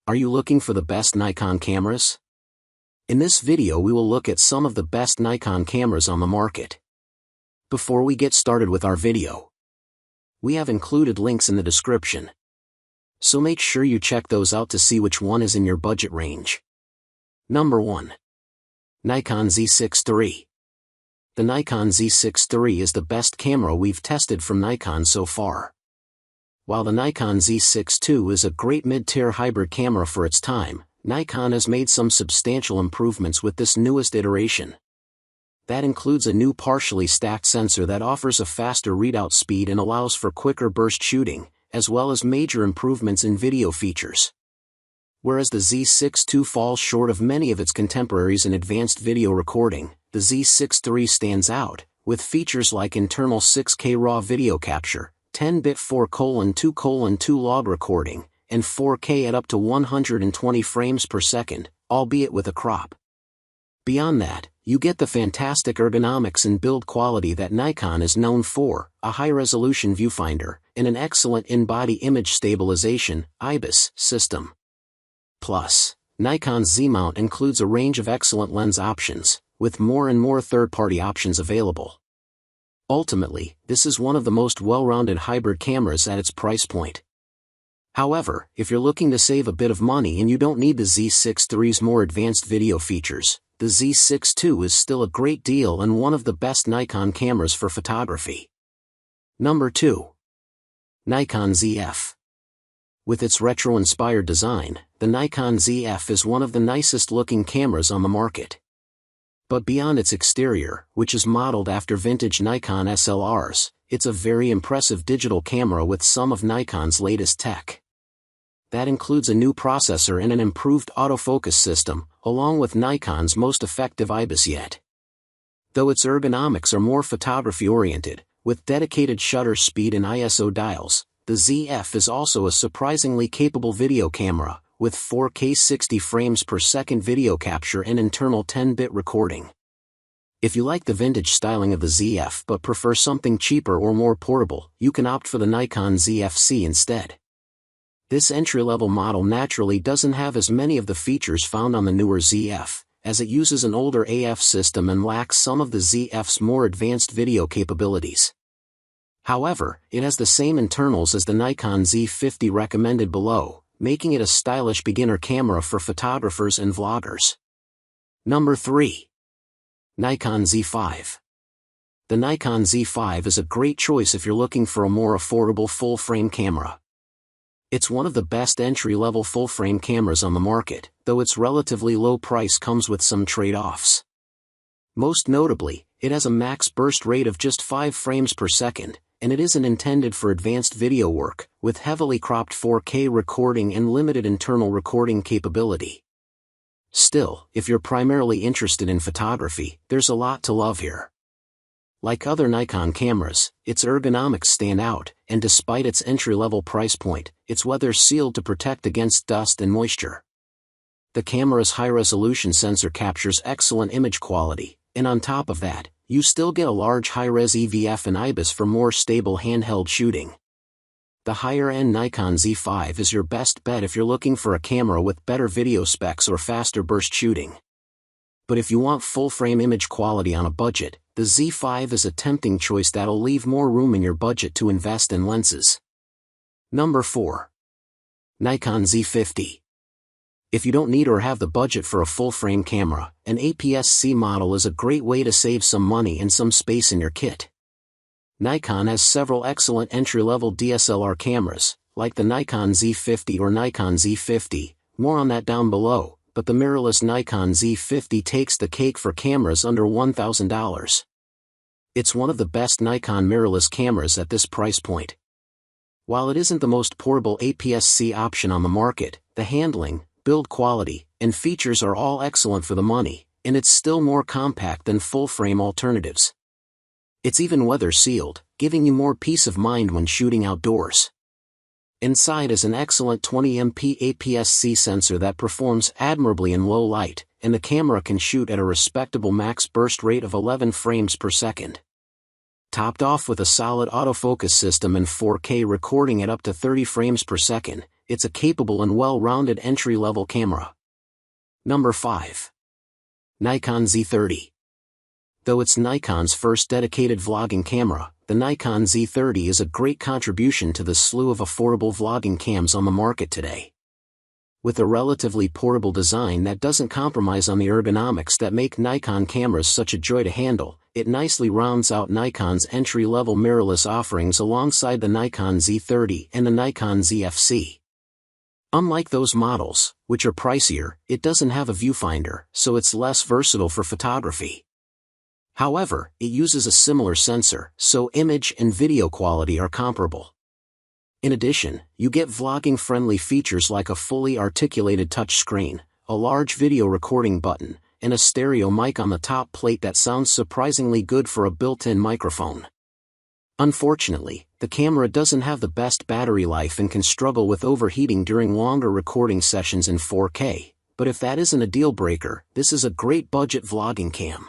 Are you looking for the best Nikon cameras? In this video we will look at some of the best Nikon cameras on the market. Before we get started with our video, we have included links in the description, so make sure you check those out to see which one is in your budget range. Number 1. Nikon Z6 III. The Nikon Z6 III is the best camera we've tested from Nikon so far. While the Nikon Z6 II is a great mid-tier hybrid camera for its time, Nikon has made some substantial improvements with this newest iteration. That includes a new partially stacked sensor that offers a faster readout speed and allows for quicker burst shooting, as well as major improvements in video features. Whereas the Z6 II falls short of many of its contemporaries in advanced video recording, the Z6 III stands out, with features like internal 6K RAW video capture, 10-bit 4:2:2 log recording, and 4K at up to 120 frames per second, albeit with a crop. Beyond that, you get the fantastic ergonomics and build quality that Nikon is known for, a high-resolution viewfinder, and an excellent in-body image stabilization (IBIS) system. Plus, Nikon's Z mount includes a range of excellent lens options, with more and more third-party options available. Ultimately, this is one of the most well-rounded hybrid cameras at its price point. However, if you're looking to save a bit of money and you don't need the Z6 III's more advanced video features, the Z6 II is still a great deal and one of the best Nikon cameras for photography. Number 2. Nikon ZF. With its retro-inspired design, the Nikon ZF is one of the nicest-looking cameras on the market. But beyond its exterior, which is modeled after vintage Nikon SLRs, it's a very impressive digital camera with some of Nikon's latest tech. That includes a new processor and an improved autofocus system, along with Nikon's most effective IBIS yet. Though its ergonomics are more photography-oriented, with dedicated shutter speed and ISO dials, the ZF is also a surprisingly capable video camera, with 4K 60 frames per second video capture and internal 10-bit recording. If you like the vintage styling of the ZF but prefer something cheaper or more portable, you can opt for the Nikon ZF-C instead. This entry-level model naturally doesn't have as many of the features found on the newer ZF, as it uses an older AF system and lacks some of the ZF's more advanced video capabilities. However, it has the same internals as the Nikon Z50 recommended below, making it a stylish beginner camera for photographers and vloggers. Number 3. Nikon Z5. The Nikon Z5 is a great choice if you're looking for a more affordable full-frame camera. It's one of the best entry-level full-frame cameras on the market, though its relatively low price comes with some trade-offs. Most notably, it has a max burst rate of just 5 frames per second, and it isn't intended for advanced video work, with heavily cropped 4K recording and limited internal recording capability. Still, if you're primarily interested in photography, there's a lot to love here. Like other Nikon cameras, its ergonomics stand out, and despite its entry-level price point, it's weather-sealed to protect against dust and moisture. The camera's high-resolution sensor captures excellent image quality, and on top of that, you still get a large high-res EVF and IBIS for more stable handheld shooting. The higher-end Nikon Z5 is your best bet if you're looking for a camera with better video specs or faster burst shooting. But if you want full-frame image quality on a budget, the Z5 is a tempting choice that'll leave more room in your budget to invest in lenses. Number 4. Nikon Z50. If you don't need or have the budget for a full-frame camera, an APS-C model is a great way to save some money and some space in your kit. Nikon has several excellent entry-level DSLR cameras, like the Nikon Z50 or Nikon Z50, more on that down below, but the mirrorless Nikon Z50 takes the cake for cameras under $1,000. It's one of the best Nikon mirrorless cameras at this price point. While it isn't the most portable APS-C option on the market, the handling, build quality, and features are all excellent for the money, and it's still more compact than full-frame alternatives. It's even weather-sealed, giving you more peace of mind when shooting outdoors. Inside is an excellent 20MP APS-C sensor that performs admirably in low light, and the camera can shoot at a respectable max burst rate of 11 frames per second. Topped off with a solid autofocus system and 4K recording at up to 30 frames per second, it's a capable and well-rounded entry-level camera. Number 5. Nikon Z30. Though it's Nikon's first dedicated vlogging camera, the Nikon Z30 is a great contribution to the slew of affordable vlogging cams on the market today. With a relatively portable design that doesn't compromise on the ergonomics that make Nikon cameras such a joy to handle, it nicely rounds out Nikon's entry-level mirrorless offerings alongside the Nikon Z30 and the Nikon ZFC. Unlike those models, which are pricier, it doesn't have a viewfinder, so it's less versatile for photography. However, it uses a similar sensor, so image and video quality are comparable. In addition, you get vlogging-friendly features like a fully articulated touchscreen, a large video recording button, and a stereo mic on the top plate that sounds surprisingly good for a built-in microphone. Unfortunately, the camera doesn't have the best battery life and can struggle with overheating during longer recording sessions in 4K, but if that isn't a deal breaker, this is a great budget vlogging cam.